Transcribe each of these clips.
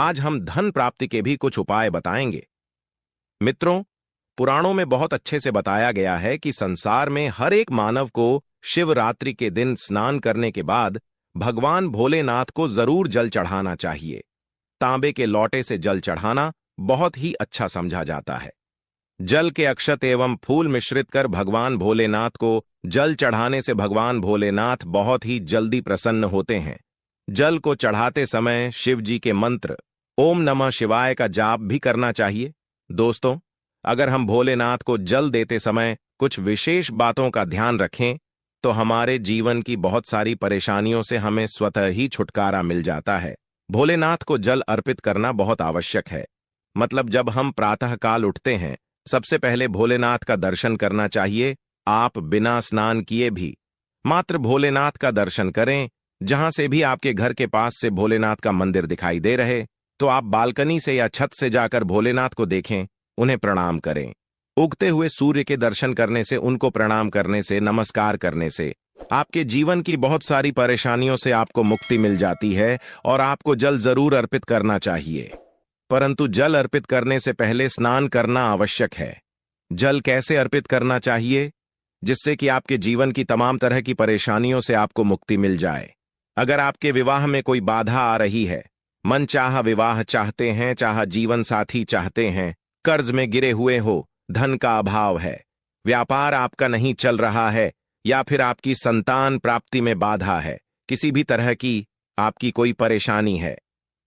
आज हम धन प्राप्ति के भी कुछ उपाय बताएंगे। मित्रों, पुराणों में बहुत अच्छे से बताया गया है कि संसार में हर एक मानव को शिवरात्रि के दिन स्नान करने के बाद भगवान भोलेनाथ को जरूर जल चढ़ाना चाहिए। तांबे के लोटे से जल चढ़ाना बहुत ही अच्छा समझा जाता है। जल के अक्षत एवं फूल मिश्रित कर भगवान भोलेनाथ को जल चढ़ाने से भगवान भोलेनाथ बहुत ही जल्दी प्रसन्न होते हैं। जल को चढ़ाते समय शिव जी के मंत्र ओम नमः शिवाय का जाप भी करना चाहिए। दोस्तों, अगर हम भोलेनाथ को जल देते समय कुछ विशेष बातों का ध्यान रखें तो हमारे जीवन की बहुत सारी परेशानियों से हमें स्वतः ही छुटकारा मिल जाता है। भोलेनाथ को जल अर्पित करना बहुत आवश्यक है। मतलब जब हम प्रातःकाल उठते हैं, सबसे पहले भोलेनाथ का दर्शन करना चाहिए। आप बिना स्नान किए भी मात्र भोलेनाथ का दर्शन करें। जहां से भी आपके घर के पास से भोलेनाथ का मंदिर दिखाई दे रहे, तो आप बालकनी से या छत से जाकर भोलेनाथ को देखें, उन्हें प्रणाम करें। उगते हुए सूर्य के दर्शन करने से, उनको प्रणाम करने से, नमस्कार करने से आपके जीवन की बहुत सारी परेशानियों से आपको मुक्ति मिल जाती है और आपको जल जरूर अर्पित करना चाहिए। परंतु जल अर्पित करने से पहले स्नान करना आवश्यक है। जल कैसे अर्पित करना चाहिए जिससे कि आपके जीवन की तमाम तरह की परेशानियों से आपको मुक्ति मिल जाए। अगर आपके विवाह में कोई बाधा आ रही है, मन चाहा विवाह चाहते हैं, चाहा जीवन साथी चाहते हैं, कर्ज में गिरे हुए हो, धन का अभाव है, व्यापार आपका नहीं चल रहा है, या फिर आपकी संतान प्राप्ति में बाधा है, किसी भी तरह की आपकी कोई परेशानी है,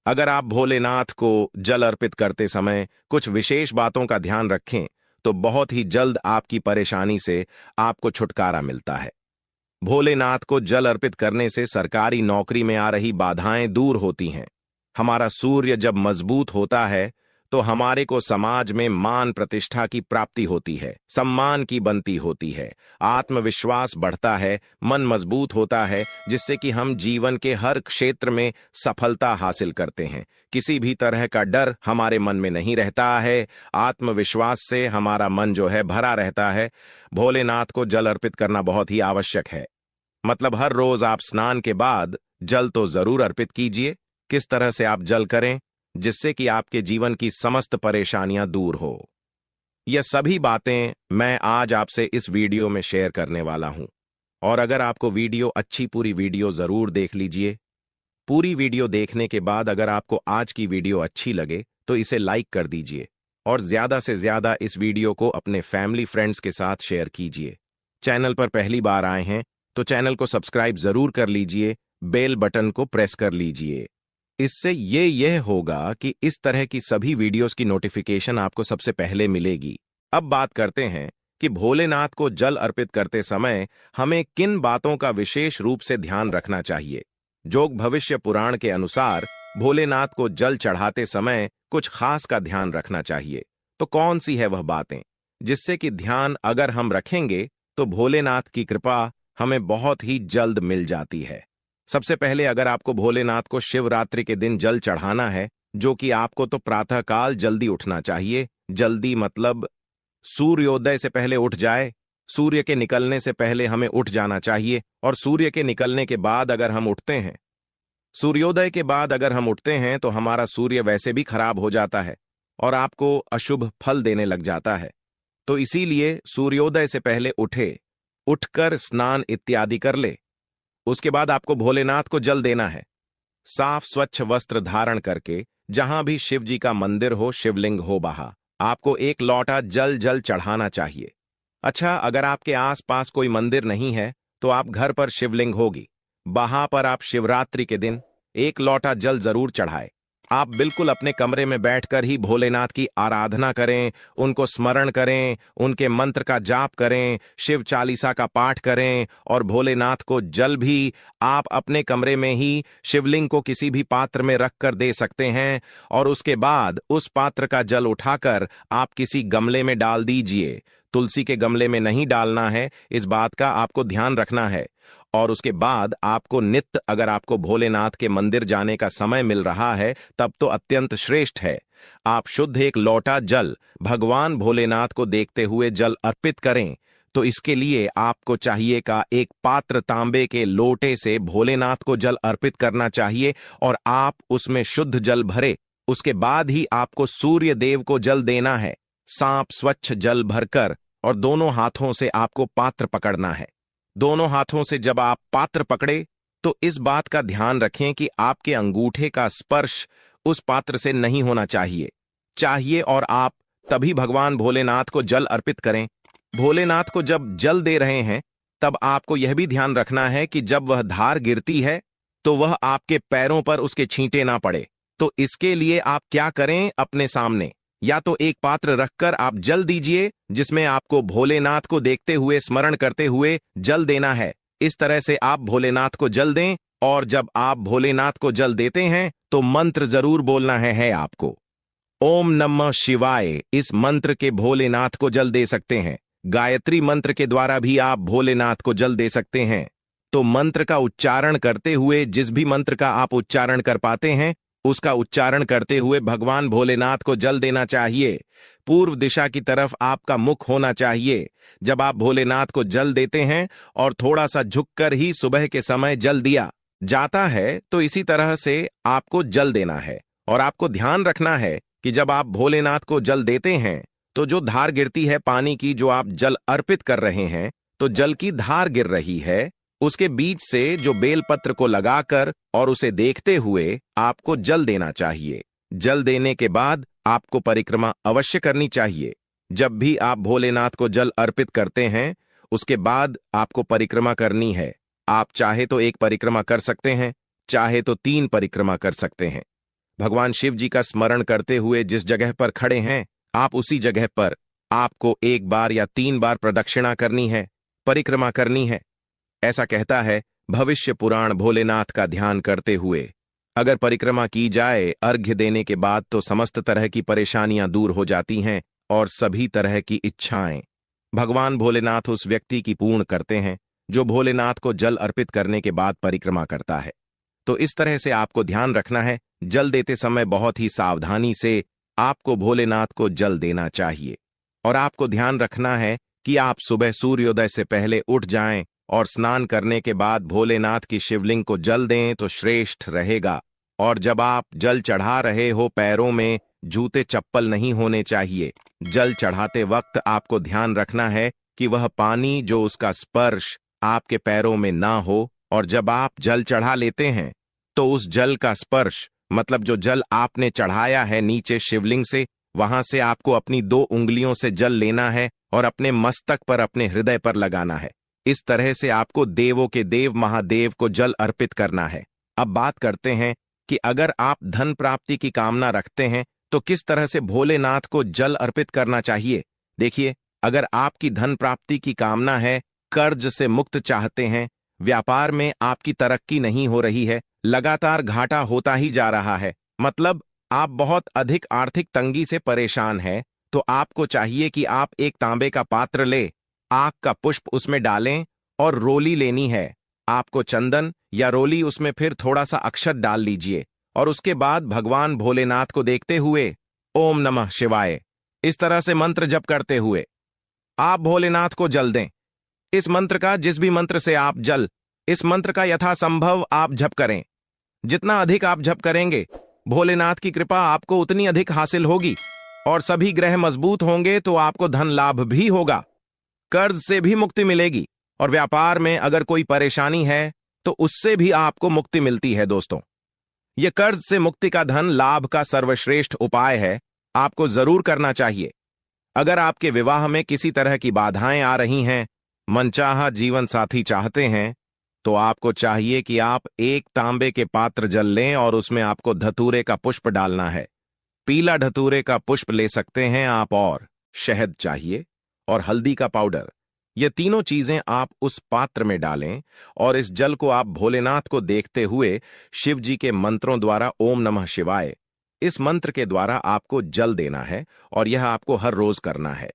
अगर आप भोलेनाथ को जल अर्पित करते समय कुछ विशेष बातों का ध्यान रखें तो बहुत ही जल्द आपकी परेशानी से आपको छुटकारा मिलता है। भोलेनाथ को जल अर्पित करने से सरकारी नौकरी में आ रही बाधाएं दूर होती हैं। हमारा सूर्य जब मजबूत होता है तो हमारे को समाज में मान प्रतिष्ठा की प्राप्ति होती है, सम्मान की बनती होती है, आत्मविश्वास बढ़ता है, मन मजबूत होता है, जिससे कि हम जीवन के हर क्षेत्र में सफलता हासिल करते हैं। किसी भी तरह का डर हमारे मन में नहीं रहता है। आत्मविश्वास से हमारा मन जो है भरा रहता है। भोलेनाथ को जल अर्पित करना बहुत ही आवश्यक है। मतलब हर रोज आप स्नान के बाद जल तो जरूर अर्पित कीजिए। किस तरह से आप जल करें जिससे कि आपके जीवन की समस्त परेशानियां दूर हो, यह सभी बातें मैं आज आपसे इस वीडियो में शेयर करने वाला हूं। और अगर आपको वीडियो अच्छी, पूरी वीडियो जरूर देख लीजिए। पूरी वीडियो देखने के बाद अगर आपको आज की वीडियो अच्छी लगे तो इसे लाइक कर दीजिए और ज्यादा से ज्यादा इस वीडियो को अपने फैमिली फ्रेंड्स के साथ शेयर कीजिए। चैनल पर पहली बार आए हैं तो चैनल को सब्सक्राइब जरूर कर लीजिए, बेल बटन को प्रेस कर लीजिए। इससे यह होगा कि इस तरह की सभी वीडियोस की नोटिफिकेशन आपको सबसे पहले मिलेगी। अब बात करते हैं कि भोलेनाथ को जल अर्पित करते समय हमें किन बातों का विशेष रूप से ध्यान रखना चाहिए। जोग भविष्य पुराण के अनुसार भोलेनाथ को जल चढ़ाते समय कुछ खास का ध्यान रखना चाहिए। तो कौन सी है वह बातें जिससे कि ध्यान अगर हम रखेंगे तो भोलेनाथ की कृपा हमें बहुत ही जल्द मिल जाती है। सबसे पहले अगर आपको भोलेनाथ को शिवरात्रि के दिन जल चढ़ाना है, जो कि आपको तो प्रातःकाल जल्दी उठना चाहिए। जल्दी मतलब सूर्योदय से पहले उठ जाए। सूर्य के निकलने से पहले हमें उठ जाना चाहिए। और सूर्य के निकलने के बाद अगर हम उठते हैं, सूर्योदय के बाद अगर हम उठते हैं तो हमारा सूर्य वैसे भी खराब हो जाता है और आपको अशुभ फल देने लग जाता है। तो इसीलिए सूर्योदय से पहले उठे, उठकर स्नान इत्यादि कर ले। उसके बाद आपको भोलेनाथ को जल देना है। साफ स्वच्छ वस्त्र धारण करके जहां भी शिव जी का मंदिर हो, शिवलिंग हो, वहां आपको एक लोटा जल चढ़ाना चाहिए। अच्छा, अगर आपके आसपास कोई मंदिर नहीं है तो आप घर पर शिवलिंग होगी, वहां पर आप शिवरात्रि के दिन एक लोटा जल जरूर चढ़ाए। आप बिल्कुल अपने कमरे में बैठकर ही भोलेनाथ की आराधना करें, उनको स्मरण करें, उनके मंत्र का जाप करें, शिव चालीसा का पाठ करें और भोलेनाथ को जल भी आप अपने कमरे में ही शिवलिंग को किसी भी पात्र में रखकर दे सकते हैं। और उसके बाद उस पात्र का जल उठाकर आप किसी गमले में डाल दीजिए। तुलसी के गमले में नहीं डालना है, इस बात का आपको ध्यान रखना है। और उसके बाद आपको नित्य, अगर आपको भोलेनाथ के मंदिर जाने का समय मिल रहा है तब तो अत्यंत श्रेष्ठ है, आप शुद्ध एक लोटा जल भगवान भोलेनाथ को देखते हुए जल अर्पित करें। तो इसके लिए आपको चाहिए का एक पात्र तांबे के लोटे से भोलेनाथ को जल अर्पित करना चाहिए और आप उसमें शुद्ध जल भरे उसके बाद ही आपको सूर्य देव को जल देना है। सांप स्वच्छ जल भरकर और दोनों हाथों से आपको पात्र पकड़ना है। दोनों हाथों से जब आप पात्र पकड़े तो इस बात का ध्यान रखें कि आपके अंगूठे का स्पर्श उस पात्र से नहीं होना चाहिए और आप तभी भगवान भोलेनाथ को जल अर्पित करें। भोलेनाथ को जब जल दे रहे हैं तब आपको यह भी ध्यान रखना है कि जब वह धार गिरती है तो वह आपके पैरों पर उसके छींटे ना पड़े। तो इसके लिए आप क्या करें, अपने सामने या तो एक पात्र रखकर आप जल दीजिए जिसमें आपको भोलेनाथ को देखते हुए स्मरण करते हुए जल देना है। इस तरह से आप भोलेनाथ को जल दें और जब आप भोलेनाथ को जल देते हैं तो मंत्र जरूर बोलना है आपको। ओम नमः शिवाय इस मंत्र के भोलेनाथ को जल दे सकते हैं। गायत्री मंत्र के द्वारा भी आप भोलेनाथ को जल दे सकते हैं। तो मंत्र का उच्चारण करते हुए, जिस भी मंत्र का आप उच्चारण कर पाते हैं उसका उच्चारण करते हुए भगवान भोलेनाथ को जल देना चाहिए। पूर्व दिशा की तरफ आपका मुख होना चाहिए जब आप भोलेनाथ को जल देते हैं और थोड़ा सा झुककर ही सुबह के समय जल दिया जाता है। तो इसी तरह से आपको जल देना है और आपको ध्यान रखना है कि जब आप भोलेनाथ को जल देते हैं तो जो धार गिरती है पानी की, जो आप जल अर्पित कर रहे हैं, तो जल की धार गिर रही है, उसके बीच से जो बेलपत्र को लगाकर और उसे देखते हुए आपको जल देना चाहिए। जल देने के बाद आपको परिक्रमा अवश्य करनी चाहिए। जब भी आप भोलेनाथ को जल अर्पित करते हैं उसके बाद आपको परिक्रमा करनी है। आप चाहे तो एक परिक्रमा कर सकते हैं, चाहे तो 3 परिक्रमा कर सकते हैं। भगवान शिव जी का स्मरण करते हुए जिस जगह पर खड़े हैं आप उसी जगह पर आपको 1 बार या 3 बार प्रदक्षिणा करनी है, परिक्रमा करनी है। ऐसा कहता है भविष्य पुराण भोलेनाथ का ध्यान करते हुए अगर परिक्रमा की जाए अर्घ्य देने के बाद तो समस्त तरह की परेशानियां दूर हो जाती हैं और सभी तरह की इच्छाएं भगवान भोलेनाथ उस व्यक्ति की पूर्ण करते हैं जो भोलेनाथ को जल अर्पित करने के बाद परिक्रमा करता है। तो इस तरह से आपको ध्यान रखना है, जल देते समय बहुत ही सावधानी से आपको भोलेनाथ को जल देना चाहिए और आपको ध्यान रखना है कि आप सुबह सूर्योदय से पहले उठ जाएं और स्नान करने के बाद भोलेनाथ की शिवलिंग को जल दें तो श्रेष्ठ रहेगा। और जब आप जल चढ़ा रहे हो पैरों में जूते चप्पल नहीं होने चाहिए। जल चढ़ाते वक्त आपको ध्यान रखना है कि वह पानी जो उसका स्पर्श आपके पैरों में ना हो, और जब आप जल चढ़ा लेते हैं तो उस जल का स्पर्श मतलब जो जल आपने चढ़ाया है नीचे शिवलिंग से, वहां से आपको अपनी 2 उंगलियों से जल लेना है और अपने मस्तक पर, अपने हृदय पर लगाना है। इस तरह से आपको देवों के देव महादेव को जल अर्पित करना है। अब बात करते हैं कि अगर आप धन प्राप्ति की कामना रखते हैं तो किस तरह से भोलेनाथ को जल अर्पित करना चाहिए। देखिए, अगर आपकी धन प्राप्ति की कामना है, कर्ज से मुक्त चाहते हैं, व्यापार में आपकी तरक्की नहीं हो रही है, लगातार घाटा होता ही जा रहा है, मतलब आप बहुत अधिक आर्थिक तंगी से परेशान हैं, तो आपको चाहिए कि आप एक तांबे का पात्र ले, आक का पुष्प उसमें डालें और रोली लेनी है। आपको चंदन या रोली उसमें फिर थोड़ा सा अक्षत डाल लीजिए और उसके बाद भगवान भोलेनाथ को देखते हुए ओम नमः शिवाय इस तरह से मंत्र जप करते हुए आप भोलेनाथ को जल दें। इस मंत्र का, जिस भी मंत्र से आप जल, इस मंत्र का यथासंभव आप जप करें। जितना अधिक आप जप करेंगे भोलेनाथ की कृपा आपको उतनी अधिक हासिल होगी और सभी ग्रह मजबूत होंगे तो आपको धन लाभ भी होगा, कर्ज से भी मुक्ति मिलेगी और व्यापार में अगर कोई परेशानी है तो उससे भी आपको मुक्ति मिलती है। दोस्तों, यह कर्ज से मुक्ति का धन लाभ का सर्वश्रेष्ठ उपाय है, आपको जरूर करना चाहिए। अगर आपके विवाह में किसी तरह की बाधाएं आ रही हैं, मनचाहा जीवन साथी चाहते हैं, तो आपको चाहिए कि आप एक तांबे के पात्र जल लें और उसमें आपको धतूरे का पुष्प डालना है। पीला धतूरे का पुष्प ले सकते हैं आप, और शहद चाहिए और हल्दी का पाउडर। ये तीनों चीजें आप उस पात्र में डालें और इस जल को आप भोलेनाथ को देखते हुए शिव जी के मंत्रों द्वारा ओम नमः शिवाय इस मंत्र के द्वारा आपको जल देना है और यह आपको हर रोज करना है।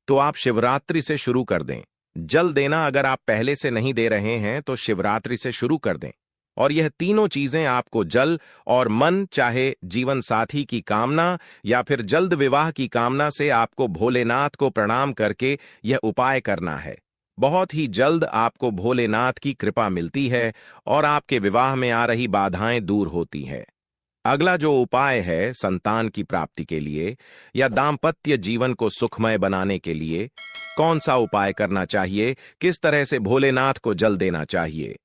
तो आप शिवरात्रि से शुरू कर दें जल देना। अगर आप पहले से नहीं दे रहे हैं तो शिवरात्रि से शुरू कर दें और यह तीनों चीजें आपको जल और मन, चाहे जीवन साथी की कामना या फिर जल्द विवाह की कामना से, आपको भोलेनाथ को प्रणाम करके यह उपाय करना है। बहुत ही जल्द आपको भोलेनाथ की कृपा मिलती है और आपके विवाह में आ रही बाधाएं दूर होती हैं। अगला जो उपाय है संतान की प्राप्ति के लिए या दाम्पत्य जीवन को सुखमय बनाने के लिए कौन सा उपाय करना चाहिए, किस तरह से भोलेनाथ को जल देना चाहिए।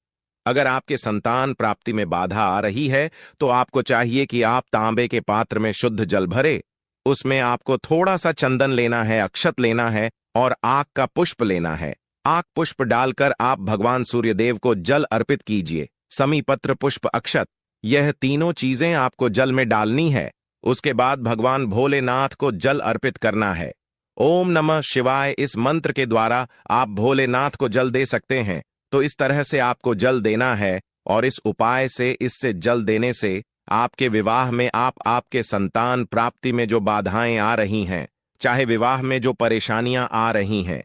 अगर आपके संतान प्राप्ति में बाधा आ रही है तो आपको चाहिए कि आप तांबे के पात्र में शुद्ध जल भरे, उसमें आपको थोड़ा सा चंदन लेना है, अक्षत लेना है और आक का पुष्प लेना है। आक पुष्प डालकर आप भगवान सूर्यदेव को जल अर्पित कीजिए। समी पत्र पुष्प अक्षत यह तीनों चीजें आपको जल में डालनी है। उसके बाद भगवान भोलेनाथ को जल अर्पित करना है। ओम नमः शिवाय इस मंत्र के द्वारा आप भोलेनाथ को जल दे सकते हैं। तो इस तरह से आपको जल देना है और इस उपाय से, इससे जल देने से आपके विवाह में आपके संतान प्राप्ति में जो बाधाएं आ रही हैं, चाहे विवाह में जो परेशानियां आ रही हैं,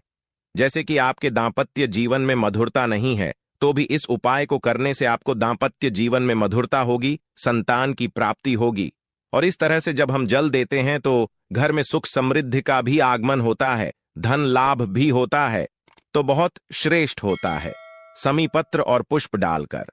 जैसे कि आपके दाम्पत्य जीवन में मधुरता नहीं है, तो भी इस उपाय को करने से आपको दाम्पत्य जीवन में मधुरता होगी, संतान की प्राप्ति होगी। और इस तरह से जब हम जल देते हैं तो घर में सुख समृद्धि का भी आगमन होता है, धन लाभ भी होता है, तो बहुत श्रेष्ठ होता है। समी पत्र और पुष्प डालकर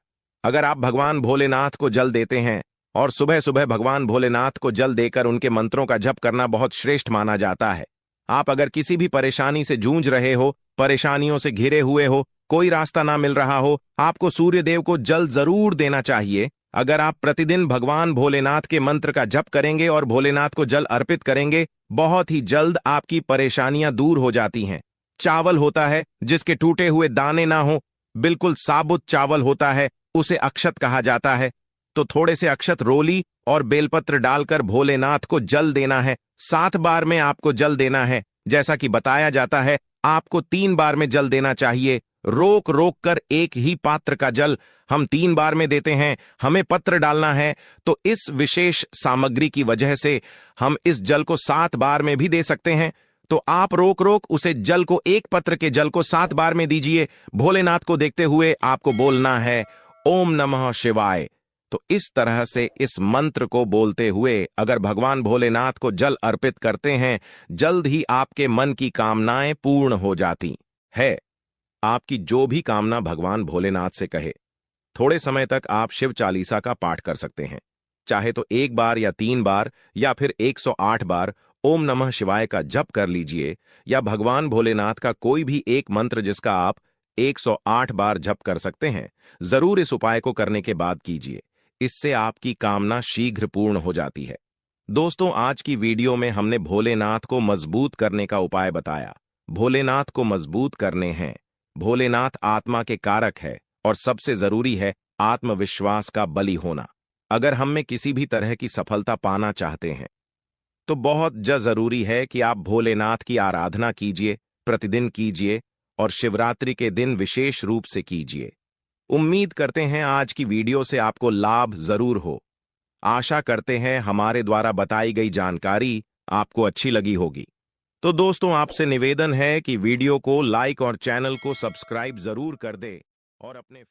अगर आप भगवान भोलेनाथ को जल देते हैं और सुबह सुबह भगवान भोलेनाथ को जल देकर उनके मंत्रों का जप करना बहुत श्रेष्ठ माना जाता है। आप अगर किसी भी परेशानी से जूझ रहे हो, परेशानियों से घिरे हुए हो, कोई रास्ता ना मिल रहा हो, आपको सूर्यदेव को जल जरूर देना चाहिए। अगर आप प्रतिदिन भगवान भोलेनाथ के मंत्र का जप करेंगे और भोलेनाथ को जल अर्पित करेंगे, बहुत ही जल्द आपकी परेशानियां दूर हो जाती हैं। चावल होता है जिसके टूटे हुए दाने ना हो, बिल्कुल साबुत चावल होता है, उसे अक्षत कहा जाता है। तो थोड़े से अक्षत, रोली और बेलपत्र डालकर भोलेनाथ को जल देना है। 7 बार में आपको जल देना है। जैसा कि बताया जाता है, आपको 3 बार में जल देना चाहिए। रोक रोक कर एक ही पात्र का जल हम 3 बार में देते हैं, हमें पत्र डालना है। तो इस विशेष सामग्री की वजह से हम इस जल को 7 बार में भी दे सकते हैं। तो आप रोक रोक उसे जल को, एक पत्र के जल को 7 बार में दीजिए। भोलेनाथ को देखते हुए आपको बोलना है ओम नमः शिवाय। तो इस तरह से इस मंत्र को बोलते हुए अगर भगवान भोलेनाथ को जल अर्पित करते हैं, जल्द ही आपके मन की कामनाएं पूर्ण हो जाती है। आपकी जो भी कामना भगवान भोलेनाथ से कहे, थोड़े समय तक आप शिव चालीसा का पाठ कर सकते हैं। चाहे तो 1 बार या 3 बार या फिर 108 बार ओम नमः शिवाय का जप कर लीजिए, या भगवान भोलेनाथ का कोई भी एक मंत्र जिसका आप 108 बार जप कर सकते हैं, जरूर इस उपाय को करने के बाद कीजिए। इससे आपकी कामना शीघ्र पूर्ण हो जाती है। दोस्तों, आज की वीडियो में हमने भोलेनाथ को मजबूत करने का उपाय बताया। भोलेनाथ को मजबूत करने हैं। भोलेनाथ आत्मा के कारक है और सबसे जरूरी है आत्मविश्वास का बली होना। अगर हम में किसी भी तरह की सफलता पाना चाहते हैं तो बहुत जरूरी है कि आप भोलेनाथ की आराधना कीजिए, प्रतिदिन कीजिए और शिवरात्रि के दिन विशेष रूप से कीजिए। उम्मीद करते हैं आज की वीडियो से आपको लाभ जरूर हो। आशा करते हैं हमारे द्वारा बताई गई जानकारी आपको अच्छी लगी होगी। तो दोस्तों, आपसे निवेदन है कि वीडियो को लाइक और चैनल को सब्सक्राइब जरूर कर दे और अपने